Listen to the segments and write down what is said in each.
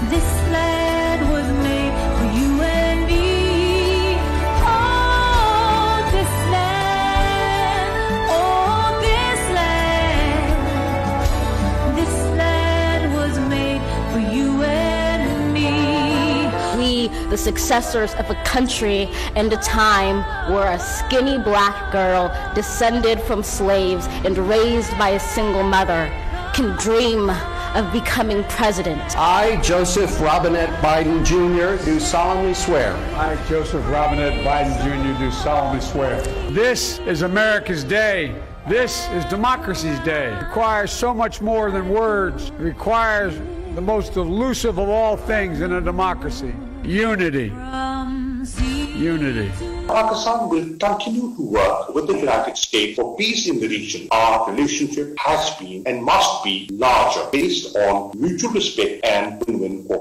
This land was made for you and me. Oh, this land, this land was made for you and me. We, the successors of a country and a time where a skinny black girl descended from slaves and raised by a single mother can dream of becoming president. I, Joseph Robinette Biden Jr., do solemnly swear. I, Joseph Robinette Biden Jr., do solemnly swear. This is America's day. This is democracy's day. It requires so much more than words. It requires the most elusive of all things in a democracy: unity. Unity. Pakistan will continue to work with the United States for peace in the region. Our relationship has been and must be larger, based on mutual respect and win-win.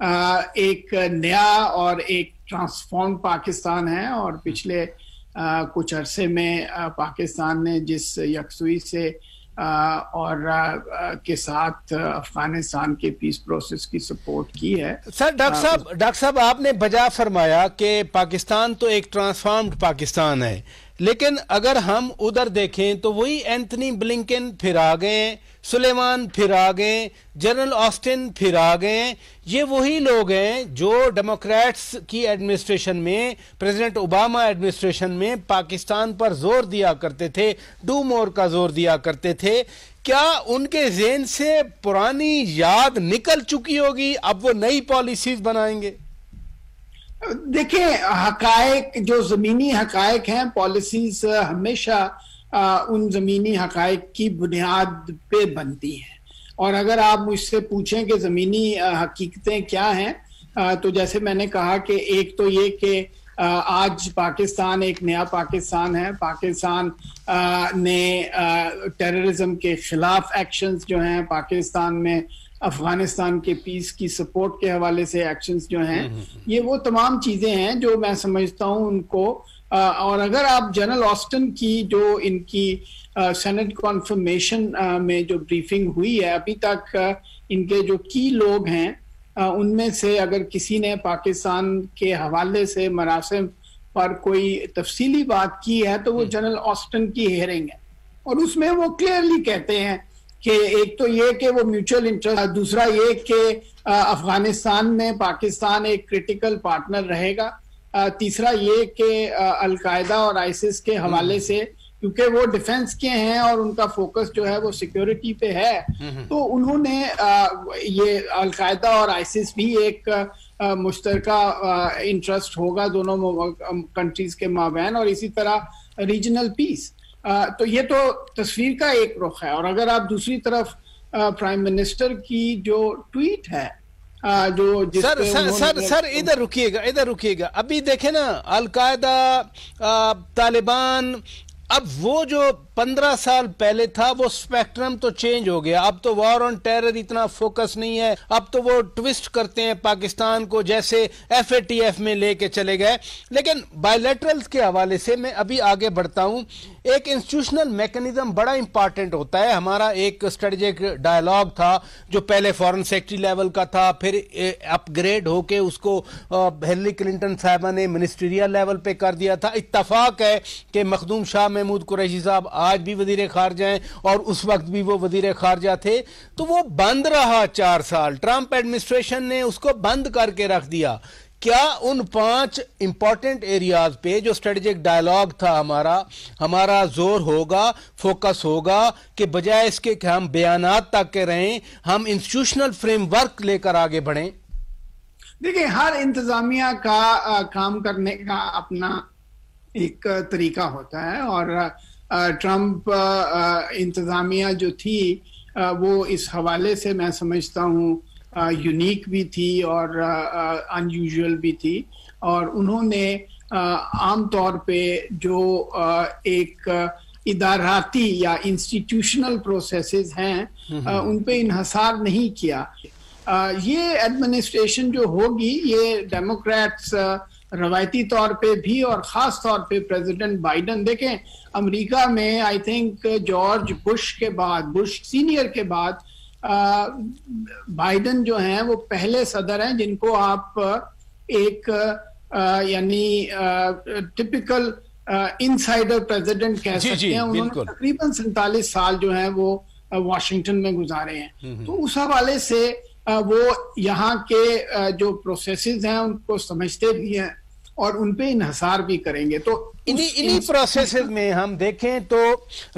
ایک نیا اور ایک transform Pakistan ہے، اور پچھلے کچھ عرصے میں پاکستان نے جس یکسوئی سے اور کے ساتھ افغانستان کے پیس پروسیس کی سپورٹ کی ہے. سر ڈاکٹر صاحب آپ نے بجا فرمایا کہ پاکستان تو ایک ٹرانسفارمڈ پاکستان ہے، لیکن اگر ہم ادھر دیکھیں تو وہی اینتھنی بلنکن پھر آ گئے، سلیمان پھر آ گئے، جنرل آسٹن پھر آ گئے. یہ وہی لوگ ہیں جو ڈیموکریٹس کی ایڈمنسٹریشن میں، پریزیڈنٹ اوباما ایڈمنسٹریشن میں پاکستان پر زور دیا کرتے تھے، ڈو مور کا زور دیا کرتے تھے. کیا ان کے ذہن سے پرانی یاد نکل چکی ہوگی، اب وہ نئی پالیسیز بنائیں گے؟ دیکھیں، حقائق جو زمینی حقائق ہیں، پالیسیز ہمیشہ ان زمینی حقائق کی بنیاد پہ بنتی ہیں. اور اگر آپ مجھ سے پوچھیں کہ زمینی حقیقتیں کیا ہیں، تو جیسے میں نے کہا کہ ایک تو یہ کہ آج پاکستان ایک نیا پاکستان ہے. پاکستان نے ٹیررزم کے خلاف ایکشنز جو ہیں، پاکستان میں افغانستان کے پیس کی سپورٹ کے حوالے سے ایکشنز جو ہیں، یہ وہ تمام چیزیں ہیں جو میں سمجھتا ہوں ان کو. اور اگر آپ جنرل آسٹن کی جو ان کی سینٹ کنفرمیشن میں جو بریفنگ ہوئی ہے، ابھی تک ان کے جو کی لوگ ہیں ان میں سے اگر کسی نے پاکستان کے حوالے سے مراسم پر کوئی تفصیلی بات کی ہے تو وہ جنرل آسٹن کی ہیئرنگ ہے، اور اس میں وہ کلیئرلی کہتے ہیں کہ ایک تو یہ کہ وہ میوچل انٹرسٹ، دوسرا یہ کہ افغانستان میں پاکستان ایک کرٹیکل پارٹنر رہے گا، تیسرا یہ کہ القاعدہ اور آئیسس کے حوالے سے، کیونکہ وہ ڈیفنس کے ہیں اور ان کا فوکس جو ہے وہ سیکیورٹی پہ ہے، تو انہوں نے یہ القاعدہ اور آئیسس بھی ایک مشترکہ انٹرسٹ ہوگا دونوں کنٹریز کے مابین، اور اسی طرح ریجنل پیس. تو یہ تو تصویر کا ایک رخ ہے. اور اگر آپ دوسری طرف پرائم منسٹر کی جو ٹویٹ ہے جو سر ادھر رکیے گا ابھی دیکھیں نا، القاعدہ، طالبان، اب وہ جو 15 سال پہلے تھا وہ سپیکٹرم تو چینج ہو گیا. اب تو وار آن ٹیرر اتنا فوکس نہیں ہے، اب تو وہ ٹوسٹ کرتے ہیں پاکستان کو، جیسے FATF میں لے کے چلے گئے. لیکن بائیلیٹرلز کے حوالے سے میں ابھی آگے بڑھتا ہوں. ایک انسٹیٹیوشنل میکنزم بڑا امپارٹنٹ ہوتا ہے. ہمارا ایک اسٹریٹجک ڈائلاگ تھا جو پہلے فارن سیکرٹری لیول کا تھا، پھر اپ گریڈ ہو کے اس کو ہیلری کلنٹن صاحبہ نے منسٹریل لیول پہ کر دیا تھا. اتفاق ہے کہ مخدوم شاہ محمود قریشی صاحب آج بھی وزیر خارجہ ہیں اور اس وقت بھی وہ وزیر خارجہ تھے. تو وہ بند رہا 4 سال، ٹرمپ ایڈمنسٹریشن نے اس کو بند کر کے رکھ دیا. کیا ان 5 امپورٹنٹ ایریاز پہ جو اسٹریٹجک ڈائلاگ تھا ہمارا زور ہوگا، فوکس ہوگا، کہ بجائے اس کے کہ ہم بیانات تک کے رہیں، ہم انسٹیٹیوشنل فریم ورک لے کر آگے بڑھیں؟ دیکھیں، ہر انتظامیہ کا کام کرنے کا اپنا ایک طریقہ ہوتا ہے، اور ٹرمپ انتظامیہ جو تھی وہ اس حوالے سے میں سمجھتا ہوں یونیک بھی تھی اور ان یوزول بھی تھی. اور انہوں نے عام طور پہ جو ایک اداراتی یا انسٹیٹیوشنل پروسیسز ہیں ان پہ انحصار نہیں کیا. یہ ایڈمنسٹریشن جو ہوگی، یہ ڈیموکریٹس روایتی طور پہ بھی اور خاص طور پہ پریزیڈنٹ بائیڈن، دیکھیں امریکہ میں آئی تھنک جارج بش کے بعد، بش سینئر کے بعد بائیڈن جو ہیں وہ پہلے صدر ہیں جن کو آپ ایک یعنی ٹپیکل انسائیڈر پریزیڈنٹ کہہ سکتے ہیں. انہوں نے تقریباً 47 سال جو ہیں وہ واشنگٹن میں گزارے ہیں. تو اس حوالے سے وہ یہاں کے جو پروسیسز ہیں ان کو سمجھتے بھی ہیں اور ان پہ انحصار بھی کریں گے. تو انہی پروسیسز میں ہم دیکھیں تو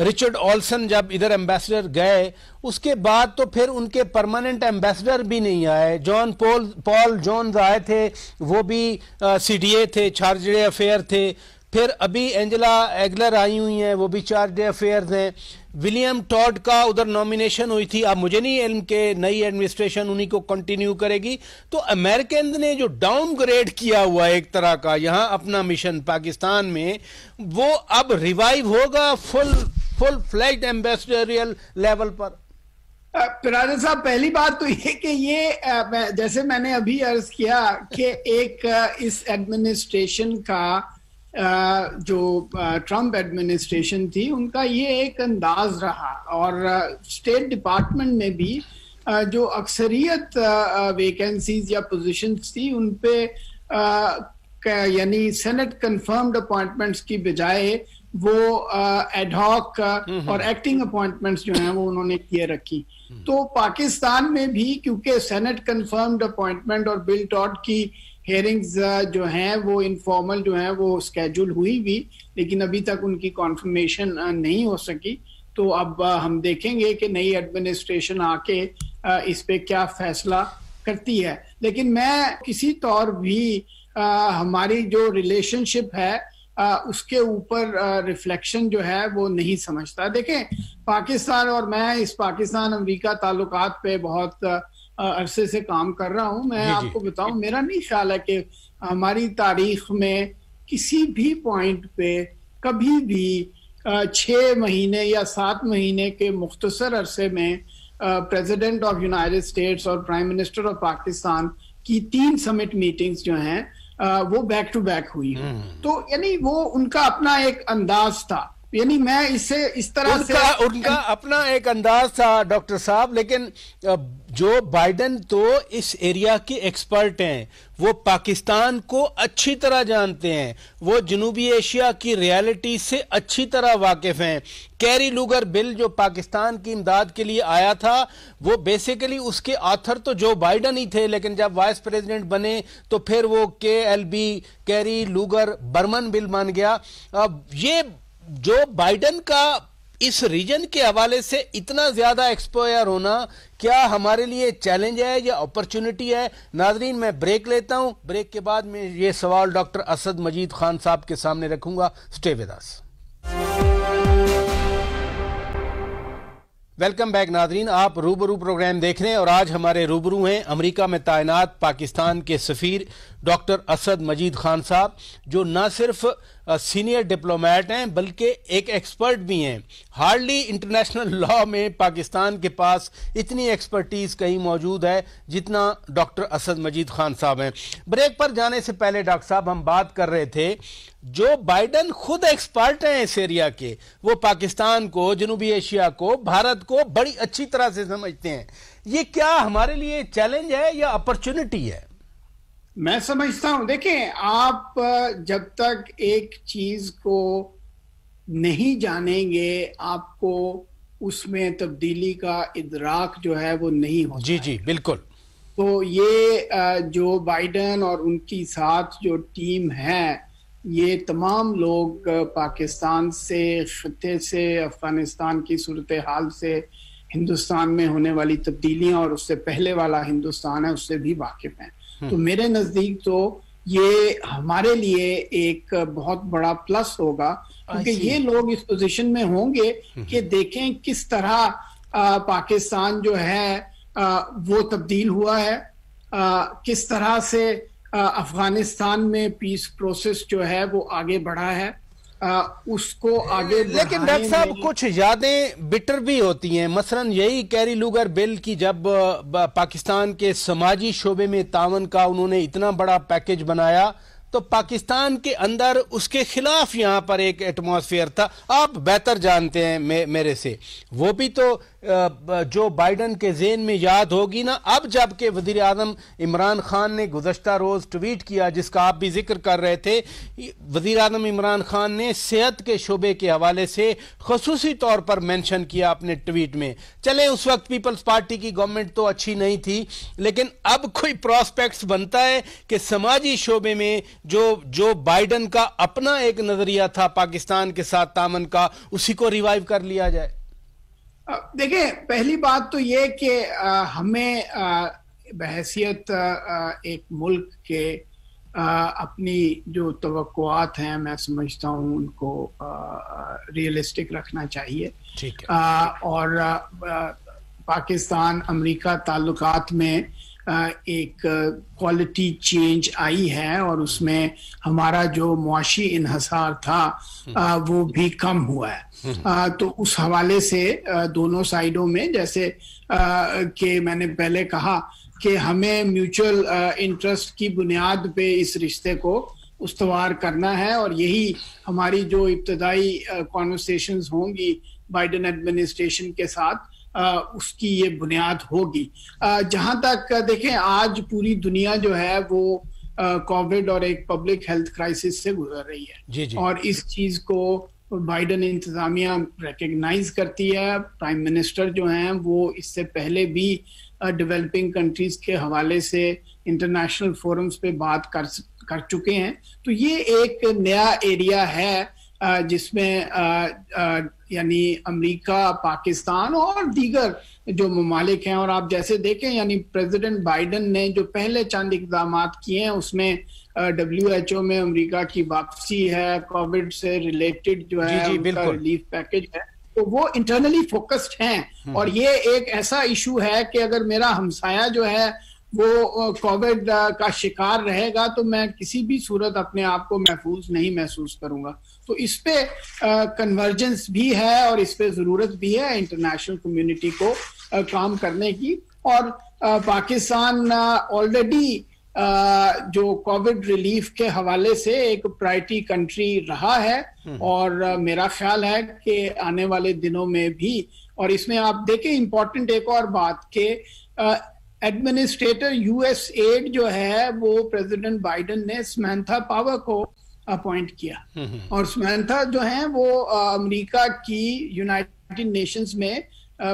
رچرڈ آلسن جب ادھر ایمبیسڈر گئے، اس کے بعد تو پھر ان کے پرماننٹ ایمبیسڈر بھی نہیں آئے. جان پال جونز آئے تھے، وہ بھی CDA تھے، چارجڈ افیئر تھے. پھر ابھی اینجلا ایگلر آئی ہوئی ہیں، وہ بھی چارجڈ افیئرز ہیں. ولیم ٹاڈ کا ادھر نومینیشن ہوئی تھی. اب مجھے نہیں علم کہ نئی ایڈمنسٹریشن انہی کو کنٹینیو کرے گی. تو امریکنز نے جو ڈاؤن گریڈ کیا ہوا ہے ایک طرح کا یہاں اپنا مشن پاکستان میں، وہ اب ریوائیو ہوگا فل فلیجڈ ایمبیسڈریل لیول پر. پراجا صاحب پہلی بات تو یہ کہ یہ جیسے میں نے ابھی عرض کیا کہ ایک اس ایڈمنسٹریشن کا جو ٹرمپ ایڈمنسٹریشن تھی ان کا یہ ایک انداز رہا, اور اسٹیٹ ڈپارٹمنٹ میں بھی جو اکثریت ویکنسیز یا پوزیشنز تھی ان پہ یعنی سینٹ کنفرمڈ اپوائنٹمنٹس کی بجائے وہ ایڈ ہاک اور ایکٹنگ اپوائنٹمنٹس جو ہیں وہ انہوں نے کیے رکھی. تو پاکستان میں بھی کیونکہ سینٹ کنفرمڈ اپوائنٹمنٹ اور بل ٹاڈ کی ہیئرنگز جو ہیں وہ انفارمل جو ہیں وہ اسکیجول ہوئی بھی, لیکن ابھی تک ان کی کنفرمیشن نہیں ہو سکی. تو اب ہم دیکھیں گے کہ نئی ایڈمنسٹریشن آ کے اس پہ کیا فیصلہ کرتی ہے. لیکن میں کسی طور بھی ہماری جو ریلیشن شپ ہے اس کے اوپر ریفلیکشن جو ہے وہ نہیں سمجھتا. دیکھیں پاکستان اور میں اس پاکستان امریکہ تعلقات پہ بہت عرصے سے کام کر رہا ہوں. میں آپ کو بتاؤں, میرا نہیں خیال ہے کہ ہماری تاریخ میں کسی بھی پوائنٹ پہ کبھی بھی 6 مہینے یا 7 مہینے کے مختصر عرصے میں پریزیڈنٹ آف یونائٹڈ اسٹیٹس اور پرائم منسٹر آف پاکستان کی 3 سمٹ میٹنگز جو ہیں وہ بیک ٹو بیک ہوئی. تو یعنی وہ ان کا اپنا ایک انداز تھا, یعنی میں اس طرح سے ان کا اپنا ایک انداز تھا ڈاکٹر صاحب. لیکن جو بائیڈن تو اس ایریا کے ایکسپرٹ ہیں, وہ پاکستان کو اچھی طرح جانتے ہیں, وہ جنوبی ایشیا کی ریالٹی سے اچھی طرح واقف ہیں. کیری لوگر بل جو پاکستان کی امداد کے لیے آیا تھا وہ بیسیکلی اس کے آتھر تو جو بائیڈن ہی تھے, لیکن جب وائس پریزیڈنٹ بنے تو پھر وہ KLB کیری لوگر برمن بل بن گیا. یہ جو بائیڈن کا اس ریجن کے حوالے سے اتنا زیادہ ایکسپائر ہونا کیا ہمارے لیے چیلنج ہے یا اپرچونٹی ہے؟ ناظرین میں بریک لیتا ہوں, بریک کے بعد میں یہ سوال ڈاکٹر اسد مجید خان صاحب کے سامنے رکھوں گا. Stay with us. Welcome back ناظرین, آپ روبرو پروگرام دیکھ رہے ہیں اور آج ہمارے روبرو ہیں امریکہ میں تعینات پاکستان کے سفیر ڈاکٹر اسد مجید خان صاحب, جو نہ صرف سینئر ڈپلومیٹ ہیں بلکہ ایک ایکسپرٹ بھی ہیں. ہارڈلی انٹرنیشنل لا میں پاکستان کے پاس اتنی ایکسپرٹیز کہیں موجود ہے جتنا ڈاکٹر اسد مجید خان صاحب ہیں. بریک پر جانے سے پہلے ڈاکٹر صاحب ہم بات کر رہے تھے, جو بائیڈن خود ایکسپرٹ ہیں اس ایریا کے, وہ پاکستان کو, جنوبی ایشیا کو, بھارت کو بڑی اچھی طرح سے سمجھتے ہیں. یہ کیا ہمارے لیے چیلنج ہے یا اپرچونٹی ہے؟ میں سمجھتا ہوں, دیکھیں آپ جب تک ایک چیز کو نہیں جانیں گے آپ کو اس میں تبدیلی کا ادراک جو ہے وہ نہیں ہوتا. جی بالکل. تو یہ جو بائیڈن اور ان کی ساتھ جو ٹیم ہے, یہ تمام لوگ پاکستان سے, خطے سے, افغانستان کی صورتحال سے, ہندوستان میں ہونے والی تبدیلیاں اور اس سے پہلے والا ہندوستان ہے اس سے بھی واقف ہیں. تو میرے نزدیک تو یہ ہمارے لیے ایک بہت بڑا پلس ہوگا, کیونکہ یہ لوگ اس پوزیشن میں ہوں گے کہ دیکھیں کس طرح پاکستان جو ہے وہ تبدیل ہوا ہے, کس طرح سے افغانستان میں پیس پروسیس جو ہے وہ آگے بڑھا ہے, اس کو آگے. لیکن ڈاکٹر صاحب کچھ یادیں بٹر بھی ہوتی ہیں, مثلا یہی کیری لوگر بل کی جب پاکستان کے سماجی شعبے میں تعاون کا انہوں نے اتنا بڑا پیکج بنایا تو پاکستان کے اندر اس کے خلاف یہاں پر ایک ایٹماسفیئر تھا. آپ بہتر جانتے ہیں میرے سے, وہ بھی تو جو بائیڈن کے ذہن میں یاد ہوگی نا. اب جب کہ وزیر اعظم عمران خان نے گزشتہ روز ٹویٹ کیا, جس کا آپ بھی ذکر کر رہے تھے, وزیر اعظم عمران خان نے صحت کے شعبے کے حوالے سے خصوصی طور پر مینشن کیا اپنے ٹویٹ میں. چلیں اس وقت پیپلز پارٹی کی گورنمنٹ تو اچھی نہیں تھی, لیکن اب کوئی پراسپیکٹس بنتا ہے کہ سماجی شعبے میں جو بائیڈن کا اپنا ایک نظریہ تھا پاکستان کے ساتھ تعاون کا, اسی کو ریوائیو کر لیا جائے. دیکھیں پہلی بات تو یہ کہ ہمیں بحیثیت ایک ملک کے اپنی جو توقعات ہیں میں سمجھتا ہوں ان کو ریئلسٹک رکھنا چاہیے. اور پاکستان امریکہ تعلقات میں ایک کوالٹی چینج آئی ہے اور اس میں ہمارا جو معاشی انحصار تھا وہ بھی کم ہوا ہے. تو اس حوالے سے دونوں سائڈوں میں جیسے کہ میں نے پہلے کہا کہ ہمیں میوچل انٹرسٹ کی بنیاد پہ اس رشتے کو استوار کرنا ہے اور یہی ہماری جو ابتدائی کانورسیشنز ہوں گی بائیڈن ایڈمنسٹریشن کے ساتھ اس کی یہ بنیاد ہوگی. جہاں تک دیکھیں آج پوری دنیا جو ہے وہ کووڈ اور ایک پبلک ہیلتھ کرائسس سے گزر رہی ہے اور اس چیز کو بائیڈن انتظامیہ ریکگنائز کرتی ہے. پرائم منسٹر جو ہیں وہ اس سے پہلے بھی ڈیولپنگ کنٹریز کے حوالے سے انٹرنیشنل فورمز پہ بات کر چکے ہیں. تو یہ ایک نیا ایریا ہے جس میں یعنی امریکہ، پاکستان اور دیگر جو ممالک ہیں. اور آپ جیسے دیکھیں یعنی پریزیڈنٹ بائیڈن نے جو پہلے چند اقدامات کیے ہیں اس میں WHO میں امریکہ کی واپسی ہے، کووڈ سے ریلیٹڈ جو ہے ان کا ریلیف پیکج ہے، تو وہ انٹرنلی فوکسڈ ہیں. اور یہ ایک ایسا ایشو ہے کہ اگر میرا ہمسایہ جو ہے وہ کووڈ کا شکار رہے گا تو میں کسی بھی صورت اپنے آپ کو محفوظ نہیں محسوس کروں گا. تو اس پہ کنورجنس بھی ہے اور اس پہ ضرورت بھی ہے انٹرنیشنل کمیونٹی کو کام کرنے کی. اور پاکستان آلریڈی جو کووڈ ریلیف کے حوالے سے ایک پرائرٹی کنٹری رہا ہے اور میرا خیال ہے کہ آنے والے دنوں میں بھی. اور اس میں آپ دیکھیں امپورٹنٹ ایک اور بات کہ ایڈمنسٹریٹر یو ایس ایڈ جو ہے وہ پریزیڈنٹ بائیڈن نے سمینتھا پاور کو اپوائنٹ کیا اور سمینتھا جو ہیں وہ امریکہ کی یونائٹڈ نیشنز میں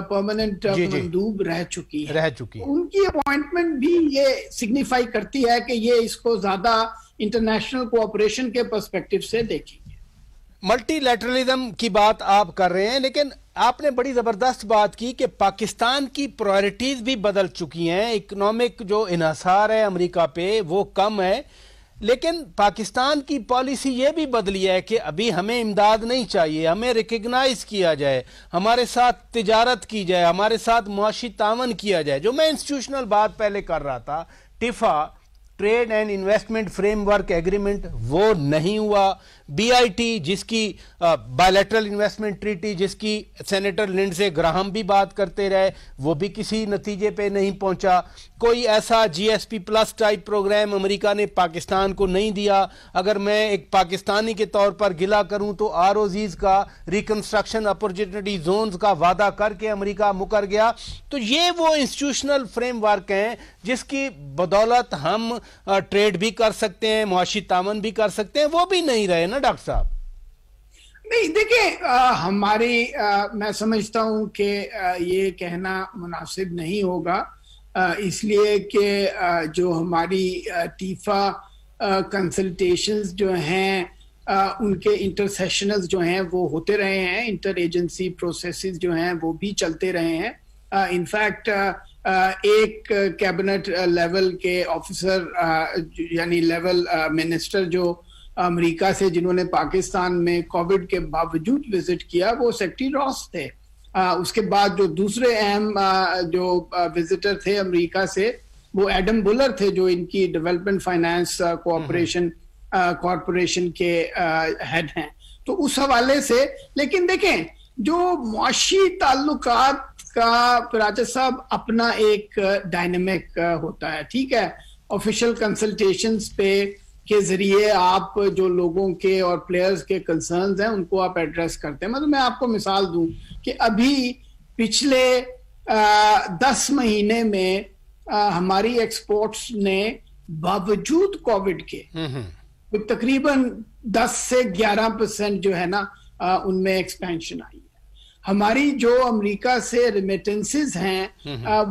پرماننٹ مندوب رہ چکی ہے. ان کی اپوائنٹمنٹ بھی یہ سگنیفائی کرتی ہے کہ یہ اس کو زیادہ انٹرنیشنل کوآپریشن کے پرسپیکٹو سے دیکھیں گے. ملٹی لیٹرلزم کی بات آپ کر رہے ہیں لیکن آپ نے بڑی زبردست بات کی کہ پاکستان کی پرائرٹیز بھی بدل چکی ہیں. اکنامک جو انحصار ہے امریکہ پہ وہ کم ہے لیکن پاکستان کی پالیسی یہ بھی بدلی ہے کہ ابھی ہمیں امداد نہیں چاہیے، ہمیں ریکگنائز کیا جائے، ہمارے ساتھ تجارت کی جائے، ہمارے ساتھ معاشی تعاون کیا جائے. جو میں انسٹیٹیوشنل بات پہلے کر رہا تھا، TIFA trade and investment framework agreement وہ نہیں ہوا. BIT جس کی بائیلیٹرل انویسٹمنٹ ٹریٹی جس کی سینیٹر لنڈزے گراہم بھی بات کرتے رہے وہ بھی کسی نتیجے پہ نہیں پہنچا. کوئی ایسا GSP پلس ٹائپ پروگرام امریکہ نے پاکستان کو نہیں دیا. اگر میں ایک پاکستانی کے طور پر گلہ کروں تو ROZs کا ریکنسٹرکشن اپرچونٹی زونز کا وعدہ کر کے امریکہ مکر گیا. تو یہ وہ انسٹیٹیوشنل فریم ورک ہیں جس کی بدولت ہم ٹریڈ بھی کر سکتے ہیں، معاشی تعاون بھی کر سکتے ہیں، وہ بھی نہیں رہے نا ڈاکٹر صاحب. نہیں دیکھیں ہماری میں سمجھتا ہوں کہ یہ کہنا مناسب نہیں ہوگا اس لیے کہ جو ہماری ٹیفا کنسلٹیشنز جو ہیں ان کے انٹرسیشنز جو ہیں وہ ہوتے رہے ہیں، انٹر ایجنسی پروسیسز جو ہیں وہ بھی چلتے رہے ہیں. انفیکٹ ایک کیبنٹ لیول کے آفیسر یعنی لیول منسٹر جو امریکہ سے جنہوں نے پاکستان میں کووڈ کے باوجود وزٹ کیا وہ سیکریٹری راس تھے. اس کے بعد جو دوسرے اہم جو وزٹر تھے امریکہ سے وہ ایڈم بولر تھے جو ان کی ڈیولپمنٹ فائنانس کوآپریشن کارپوریشن کے ہیڈ ہیں. تو اس حوالے سے لیکن دیکھیں جو معاشی تعلقات کا پراچا صاحب اپنا ایک ڈائنامک ہوتا ہے. ٹھیک ہے، آفیشیل کنسلٹیشنز پہ کے ذریعے آپ جو لوگوں کے اور پلیئرز کے کنسرنز ہیں ان کو آپ ایڈریس کرتے ہیں. مطلب میں آپ کو مثال دوں کہ ابھی پچھلے 10 مہینے میں ہماری ایکسپورٹس نے باوجود کووڈ کے تقریباً 10 سے 11% جو ہے نا ان میں ایکسپینشن آئی ہے. ہماری جو امریکہ سے ریمیٹنسز ہیں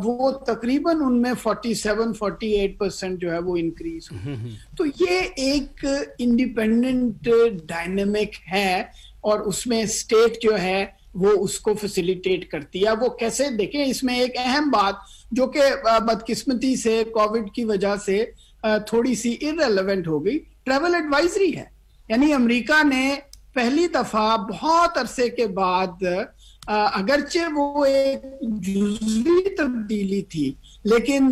وہ تقریباً ان میں 47-48% جو ہے وہ انکریز ہوئی. تو یہ ایک انڈیپینڈنٹ ڈائنامک ہے اور اس میں اسٹیٹ جو ہے وہ اس کو فیسیلیٹیٹ کرتی ہے. وہ کیسے دیکھیں اس میں ایک اہم بات جو کہ بدقسمتی سے کووڈ کی وجہ سے تھوڑی سی ارریلیونٹ ہو گئی، ٹریول ایڈوائزری ہے. یعنی امریکہ نے پہلی دفعہ بہت عرصے کے بعد اگرچہ وہ ایک جزوی تبدیلی تھی لیکن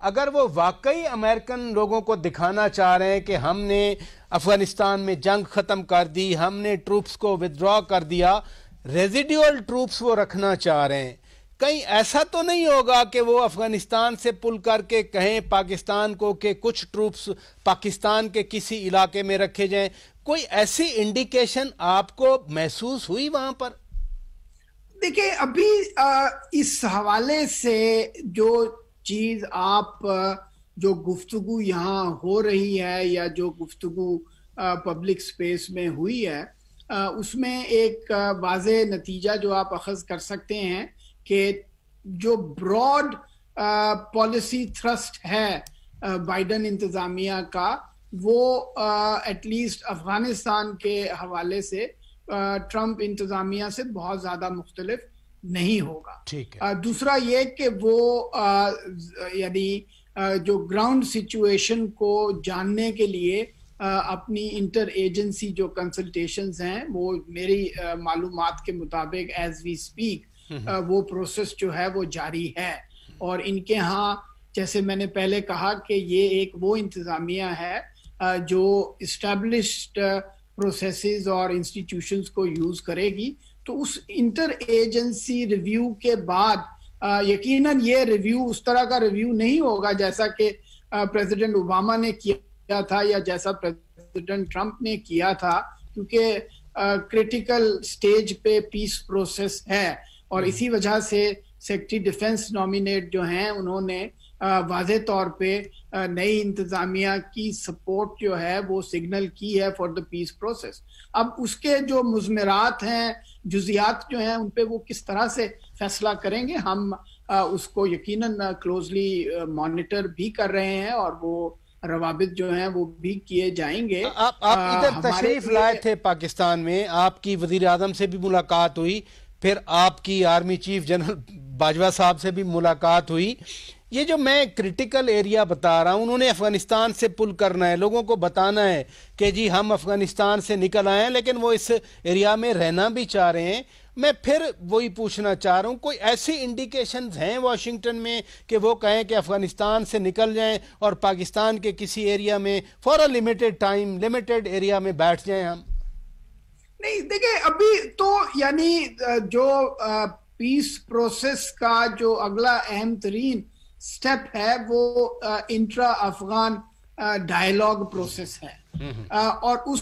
اگر وہ واقعی امریکن لوگوں کو دکھانا چاہ رہے ہیں کہ ہم نے افغانستان میں جنگ ختم کر دی, ہم نے ٹروپس کو ودرا کر دیا, ریزیڈیول ٹروپس وہ رکھنا چاہ رہے ہیں, کہیں ایسا تو نہیں ہوگا کہ وہ افغانستان سے پل کر کے کہیں پاکستان کو کہ کچھ ٹروپس پاکستان کے کسی علاقے میں رکھے جائیں؟ کوئی ایسی انڈیکیشن آپ کو محسوس ہوئی وہاں پر؟ دیکھیں, ابھی اس حوالے سے جو چیز آپ جو گفتگو یہاں ہو رہی ہے یا جو گفتگو پبلک سپیس میں ہوئی ہے, اس میں ایک واضح نتیجہ جو آپ اخذ کر سکتے ہیں کہ جو براڈ پالیسی تھرسٹ ہے بائیڈن انتظامیہ کا, وہ ایٹ لیسٹ افغانستان کے حوالے سے ٹرمپ انتظامیہ سے بہت زیادہ مختلف نہیں ہوگا. دوسرا یہ کہ وہ یعنی جو گراؤنڈ سچویشن کو جاننے کے لیے اپنی انٹر ایجنسی جو کنسلٹیشنز ہیں, وہ میری معلومات کے مطابق ایز وی اسپیک وہ پروسیس جو ہے وہ جاری ہے. اور ان کے ہاں جیسے میں نے پہلے کہا کہ یہ ایک وہ انتظامیہ ہے جو اسٹیبلشڈ پروسیسز اور انسٹیٹیوشنز کو یوز کرے گی. تو اس انٹر ایجنسی ریویو کے بعد یقیناً یہ ریویو اس طرح کا ریویو نہیں ہوگا جیسا کہ پریزیڈنٹ اوباما نے کیا تھا یا جیسا پریزیڈنٹ ٹرمپ نے کیا تھا, کیونکہ کریٹیکل سٹیج پہ پیس پروسیس ہے. اور اسی وجہ سے سیکرٹری ڈیفنس نامینیٹ جو ہیں انہوں نے واضح طور پہ نئی انتظامیہ کی سپورٹ جو ہے وہ سگنل کی ہے فار دا پیس پروسیس. اب اس کے جو مضمرات ہیں, جزیات جو ہیں, ان پہ وہ کس طرح سے فیصلہ کریں گے, ہم اس کو یقیناً کلوزلی مانیٹر بھی کر رہے ہیں اور وہ روابط جو ہیں وہ بھی کیے جائیں گے. آپ ادھر تشریف لائے تھے پاکستان میں, آپ کی وزیر اعظم سے بھی ملاقات ہوئی, پھر آپ کی آرمی چیف جنرل باجوہ صاحب سے بھی ملاقات ہوئی. یہ جو میں کرٹیکل ایریا بتا رہا ہوں, انہوں نے افغانستان سے پل کرنا ہے, لوگوں کو بتانا ہے کہ جی ہم افغانستان سے نکل آئے ہیں لیکن وہ اس ایریا میں رہنا بھی چاہ رہے ہیں. میں پھر وہی پوچھنا چاہ رہا ہوں, کوئی ایسی انڈیکیشنز ہیں واشنگٹن میں کہ وہ کہیں کہ افغانستان سے نکل جائیں اور پاکستان کے کسی ایریا میں for a limited time, limited area میں بیٹھ جائیں ہم؟ نہیں, دیکھیں ابھی تو یعنی جو پیس پروسیس کا جو اگلا اہم ترین سٹیپ ہے وہ انٹرا افغان ڈائیلاگ پروسیس ہے, اور اس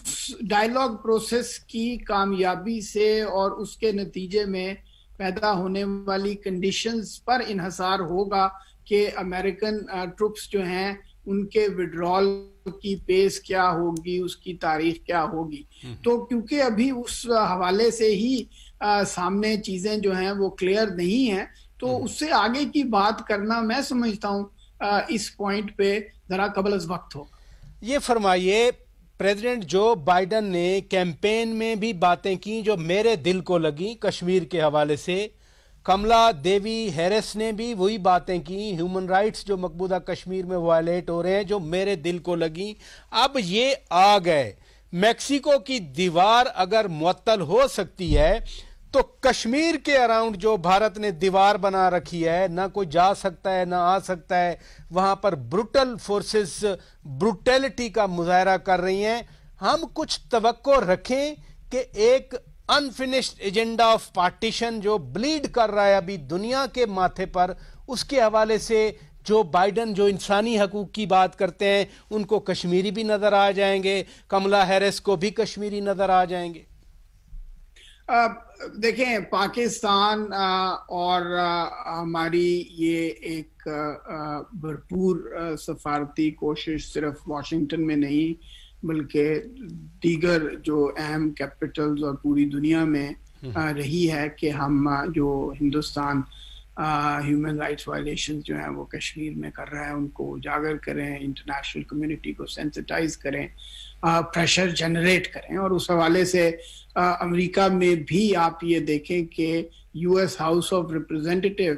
ڈائیلاگ پروسیس کی کامیابی سے اور اس کے نتیجے میں پیدا ہونے والی کنڈیشنز پر انحصار ہوگا کہ امریکن ٹروپس جو ہیں ان کے وڈرال کی پیس کیا ہوگی, اس کی تاریخ کیا ہوگی. تو کیونکہ ابھی اس حوالے سے ہی سامنے چیزیں جو ہیں وہ کلیئر نہیں ہیں, تو اس سے آگے کی بات کرنا میں سمجھتا ہوں اس پوائنٹ پہ ذرا قبل از وقت ہو. یہ فرمائیے, پریزیڈنٹ جو بائیڈن نے کیمپین میں بھی باتیں کی جو میرے دل کو لگیں کشمیر کے حوالے سے, کملا دیوی ہیرس نے بھی وہی باتیں کی, ہیومن رائٹس جو مقبوضہ کشمیر میں وائلیٹ ہو رہے ہیں جو میرے دل کو لگیں. اب یہ آ گئے, میکسیکو کی دیوار اگر معطل ہو سکتی ہے تو کشمیر کے اراؤنڈ جو بھارت نے دیوار بنا رکھی ہے, نہ کوئی جا سکتا ہے نہ آ سکتا ہے, وہاں پر بروٹل فورسز بروٹیلٹی کا مظاہرہ کر رہی ہیں. ہم کچھ توقع رکھیں کہ ایک انفنشڈ ایجنڈا آف پارٹیشن جو بلیڈ کر رہا ہے ابھی دنیا کے ماتھے پر, اس کے حوالے سے جو بائیڈن جو انسانی حقوق کی بات کرتے ہیں ان کو کشمیری بھی نظر آ جائیں گے, کملا ہیرس کو بھی کشمیری نظر آ جائیں گے؟ دیکھیں, پاکستان اور ہماری یہ ایک بھرپور سفارتی کوشش صرف واشنگٹن میں نہیں بلکہ دیگر جو اہم کیپٹلز اور پوری دنیا میں رہی ہے کہ ہم جو ہندوستان ہیومن رائٹس وائلیشنز جو ہیں وہ کشمیر میں کر رہا ہے ان کو اجاگر کریں, انٹرنیشنل کمیونٹی کو سینسٹائز کریں, پریشر جنریٹ کریں. اور اس حوالے سے امریکہ میں بھی آپ یہ دیکھیں کہ یو ایس ہاؤس آف ریپرزینٹیٹیو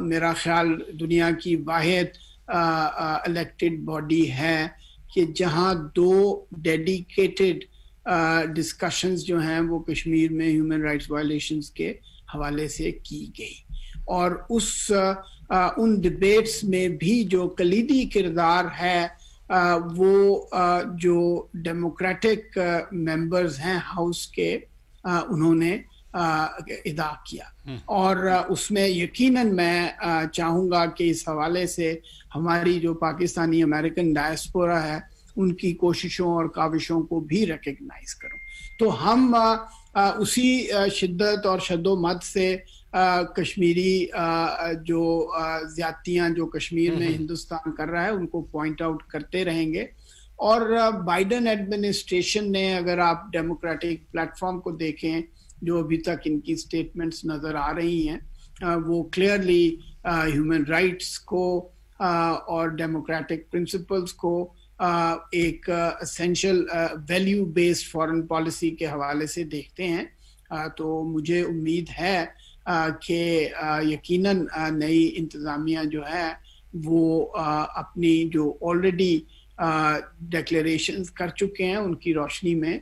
میرا خیال دنیا کی واحد الیکٹڈ باڈی ہے کہ جہاں 2 ڈیڈیکیٹڈ ڈسکشنز جو ہیں وہ کشمیر میں ہیومن رائٹس وائلیشنز کے حوالے سے کی گئی. اور اس ان ڈیبیٹس میں بھی جو کلیدی کردار ہے وہ جو ڈیموکریٹک ممبرز ہیں ہاؤس کے انہوں نے ادا کیا، اور اس میں یقیناً میں چاہوں گا کہ اس حوالے سے ہماری جو پاکستانی امریکن ڈائسپورا ہے ان کی کوششوں اور کاوشوں کو بھی ریکگنائز کروں. تو ہم اسی شدت اور شد و مد سے کشمیری جو زیادتیاں جو کشمیر میں ہندوستان کر رہا ہے ان کو پوائنٹ آؤٹ کرتے رہیں گے. اور بائیڈن ایڈمنسٹریشن نے، اگر آپ ڈیموکریٹک پلیٹ فارم کو دیکھیں جو ابھی تک ان کی سٹیٹمنٹس نظر آ رہی ہیں، وہ کلیئرلی ہیومن رائٹس کو اور ڈیموکریٹک پرنسپلز کو ایک essential value based foreign policy کے حوالے سے دیکھتے ہیں. تو مجھے امید ہے کہ یقیناً نئی انتظامیہ جو ہے وہ اپنی جو آلریڈی ڈیکلیریشنز کر چکے ہیں ان کی روشنی میں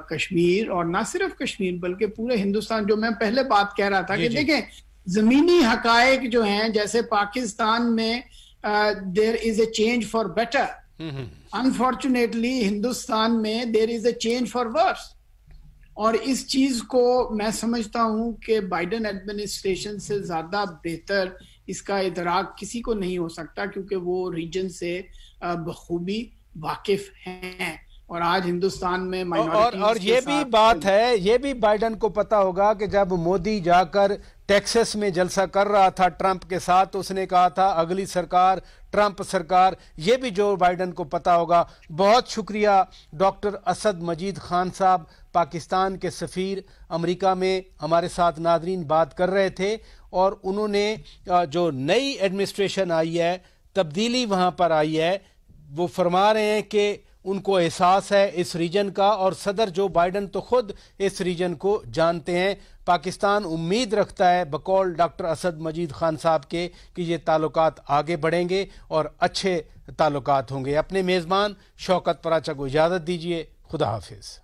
کشمیر، اور نہ صرف کشمیر بلکہ پورے ہندوستان، جو میں پہلے بات کہہ رہا تھا کہ دیکھیں زمینی حقائق جو ہیں، جیسے پاکستان میں there is a change for better. Unfortunately Hindustan میں there is a change for worse. اور اس چیز کو میں سمجھتا ہوں کہ بائیڈن ایڈمنسٹریشن سے زیادہ بہتر اس کا ادراک کسی کو نہیں ہو سکتا، کیونکہ وہ ریجن سے بخوبی واقف ہیں. اور آج ہندوستان میں اور یہ بھی بات ہے، یہ بھی بائیڈن کو پتا ہوگا کہ جب مودی جا کر ٹیکسس میں جلسہ کر رہا تھا ٹرمپ کے ساتھ، اس نے کہا تھا اگلی سرکار ٹرمپ سرکار. یہ بھی جو بائیڈن کو پتا ہوگا. بہت شکریہ ڈاکٹر اسد مجید خان صاحب، پاکستان کے سفیر امریکہ میں ہمارے ساتھ ناظرین بات کر رہے تھے، اور انہوں نے جو نئی ایڈمنسٹریشن آئی ہے، تبدیلی وہاں پر آئی ہے، وہ فرما رہے ہیں کہ ان کو احساس ہے اس ریجن کا، اور صدر جو بائیڈن تو خود اس ریجن کو جانتے ہیں. پاکستان امید رکھتا ہے بقول ڈاکٹر اسد مجید خان صاحب کے کہ یہ تعلقات آگے بڑھیں گے اور اچھے تعلقات ہوں گے. اپنے میزبان شوکت پراچا کو اجازت دیجیے. خدا حافظ.